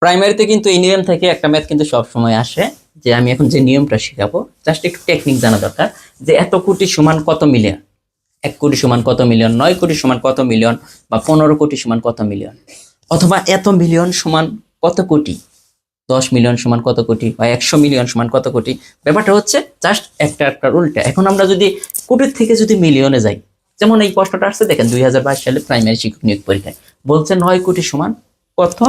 প্রাইমারিতে কিন্তু এই নিয়ম থেকে একটা ম্যাথ কিন্তু সব সময় আসে, যে আমি এখন যে নিয়মটা শেখাবো জাস্ট একটু টেকনিক জানা দরকার, যে এত কোটি সমান কত মিলিয়ন, 1 কোটি সমান কত মিলিয়ন, 9 কোটি সমান কত মিলিয়ন, বা 15 কোটি সমান কত মিলিয়ন, অথবা এত মিলিয়ন সমান কত কোটি, 10 মিলিয়ন সমান কত কোটি, বা 100 মিলিয়ন সমান কত কোটি। ব্যাপারটা হচ্ছে জাস্ট একটা উল্টা। এখন আমরা যদি কোটির থেকে যদি মিলিয়নে যাই, যেমন এই প্রশ্নটা আসছে দেখেন 2022 সালে প্রাইমারি শিক্ষক নিয়োগ পরীক্ষায় বলছে 9 কোটি সমান কত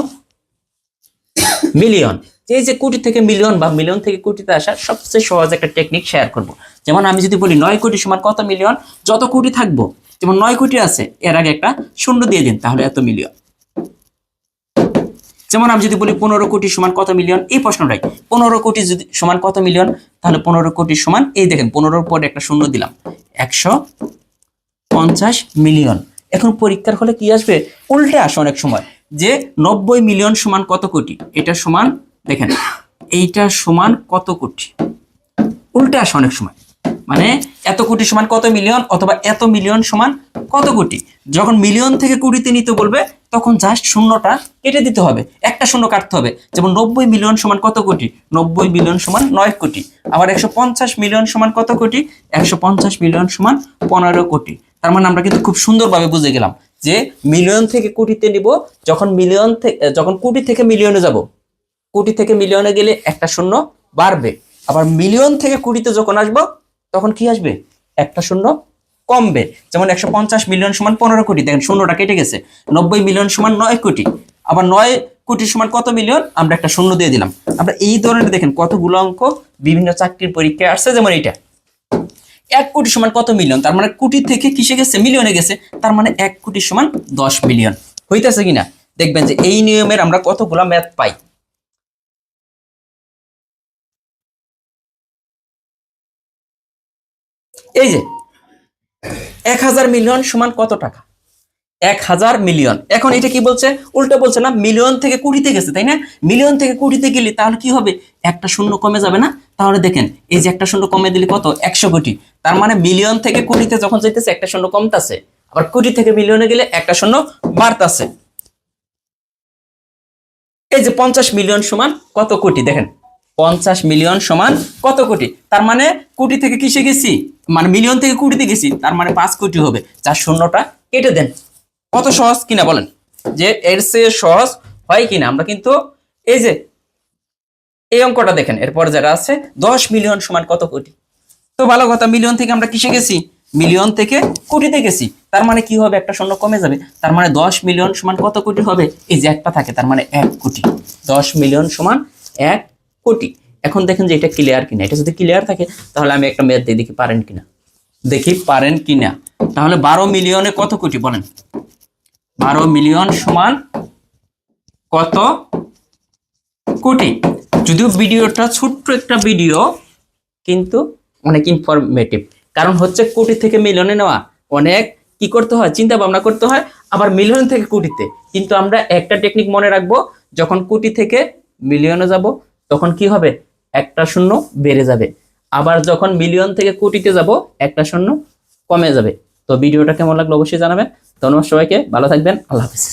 মিলিয়ন। এই যে কোটি থেকে মিলিয়ন বা মিলিয়ন থেকে কোটিতে আসা সবচেয়ে সহজ একটা টেকনিক শেয়ার করব। যেমন আমি যদি বলি 9 কোটি সমান কত মিলিয়ন, যত কোটি থাকবো, যেমন 9 কোটি আছে এর আগে একটা শূন্য দিয়ে দিন, তাহলে এত মিলিয়ন। যেমন আমি যদি বলি 15 কোটি সমান কত মিলিয়ন, এই প্রশ্নটাই 15 কোটি যদি সমান কত মিলিয়ন, তাহলে 15 কোটি সমান, এই দেখেন 15 পরে একটা শূন্য দিলাম, 150 মিলিয়ন। এখন পরীক্ষার হলে কি আসবে, উল্টে আসে অনেক সময়, যে 90 মিলিয়ন সমান কত কোটি, এটা সমান, দেখেন এইটা সমান কত কোটি, উল্টে আসে অনেক সময়। মানে এত কোটি সমান কত মিলিয়ন, অথবা এত মিলিয়ন সমান কত কোটি। যখন মিলিয়ন থেকে কোটিতে নিতে বলবে তখন জাস্ট শূন্যটা কেটে দিতে হবে, একটা শূন্য কাটতে হবে। যেমন 90 মিলিয়ন সমান কত কোটি, 90 মিলিয়ন সমান 9 কোটি। আবার 150 মিলিয়ন সমান কত কোটি, 150 মিলিয়ন সমান 15 কোটি। তার মানে আমরা কিন্তু খুব সুন্দরভাবে বুঝে গেলাম যে মিলিয়ন থেকে কোটিতে নিব, যখন কোটি থেকে মিলিয়নে যাব, কোটি থেকে মিলিয়নে গেলে একটা শূন্য বাড়বে। আবার মিলিয়ন থেকে কোটিতে যখন আসবো তখন কি আসবে, একটা শূন্য কমবে। যেমন 150 মিলিয়ন সমান 15 কোটি, দেখেন শূন্যটা কেটে গেছে। 90 মিলিয়ন সমান 9 কোটি, আবার 9 কোটি সমান কত মিলিয়ন, আমরা একটা শূন্য দিয়ে দিলাম। আমরা এই ধরনের দেখেন কতগুলো অঙ্ক বিভিন্ন চাকরির পরীক্ষায় আসছে। যেমন এইটা 1 কোটি সমান কত মিলিয়ন, তার মানে কোটি থেকে কিসে গেছে, মিলিয়নে গেছে, তার মানে 1 কোটি সমান 10 মিলিয়ন। হইতেছে কিনা দেখবেন যে এই নিয়মের আমরা কতগুলা ম্যাথ পাই। এই যে 1000 মিলিয়ন সমান কত টাকা, 1000 মিলিয়ন। এখন এটা কি বলছে, উল্টো বলছে না, মিলিয়ন থেকে কোটিতে গেছে, তাই না? মিলিয়ন থেকে কোটিতে গেলে তাহলে কি হবে, একটা শূন্য কমে যাবে না? তাহলে দেখেন এই যে একটা শূন্য কমে দিলে কত, 100 কোটি। তার মানে মিলিয়ন থেকে কোটিতে যখন যাইতেছে একটা শূন্য কমতাছে, আবার কোটি থেকে মিলিয়নে গেলে একটা শূন্য বাড়তাছে। এই যে 50 মিলিয়ন সমান কত কোটি, দেখেন 50 মিলিয়ন সমান কত কোটি। তার মানে কোটি থেকে কিসে গেছি, মানে মিলিয়ন থেকে কোটিতে গেছি, তার মানে 5 কোটি হবে। যার শূন্যটা কেটে দেন। কত সহজ কিনা বলেন, যে এর চেয়ে সহজ হয় কিনা? আমরা কিন্তু এই যে এই অঙ্কটা দেখেন, এরপর যারা আছে 10 মিলিয়ন সমান কত কোটি। তো ভালো কথা, মিলিয়ন থেকে আমরা কিসে গেছি, মিলিয়ন থেকে কোটিতে গেছি। তার মানে কি হবে, একটা শূন্য কমে যাবে। তার মানে 10 মিলিয়ন সমান কত কোটি হবে, এই যে একটা থাকে, তার মানে 1 কোটি। 10 মিলিয়ন সমান 1 কোটি। এখন দেখেন যে এটা ক্লিয়ার কিনা। এটা যদি ক্লিয়ার থাকে তাহলে আমি একটা ম্যাথ দিয়ে দেখি পারেন কিনা, তাহলে 12 মিলিয়নে কত কোটি বলেন, 12 মিলিয়ন সমান কত কোটি। যদিও ভিডিওটা ছোট্ট একটা ভিডিও, কিন্তু অনেক ইনফরমেটিভ। কারণ হচ্ছে কোটি থেকে মিলিয়নে নেওয়া অনেক কি করতে হয়, চিন্তা ভাবনা করতে হয়। আবার মিলিয়ন থেকে কোটিতে, কিন্তু আমরা একটা টেকনিক মনে রাখবো, যখন কোটি থেকে মিলিয়নে যাব তখন কি হবে, একটা শূন্য বেড়ে যাবে। আবার যখন মিলিয়ন থেকে কোটিতে যাব একটা শূন্য কমে যাবে। তো ভিডিওটা কেমন লাগলো অবশ্যই জানাবেন। ধন্যবাদ সবাইকে, ভালো থাকবেন, আল্লাহ হাফেজ।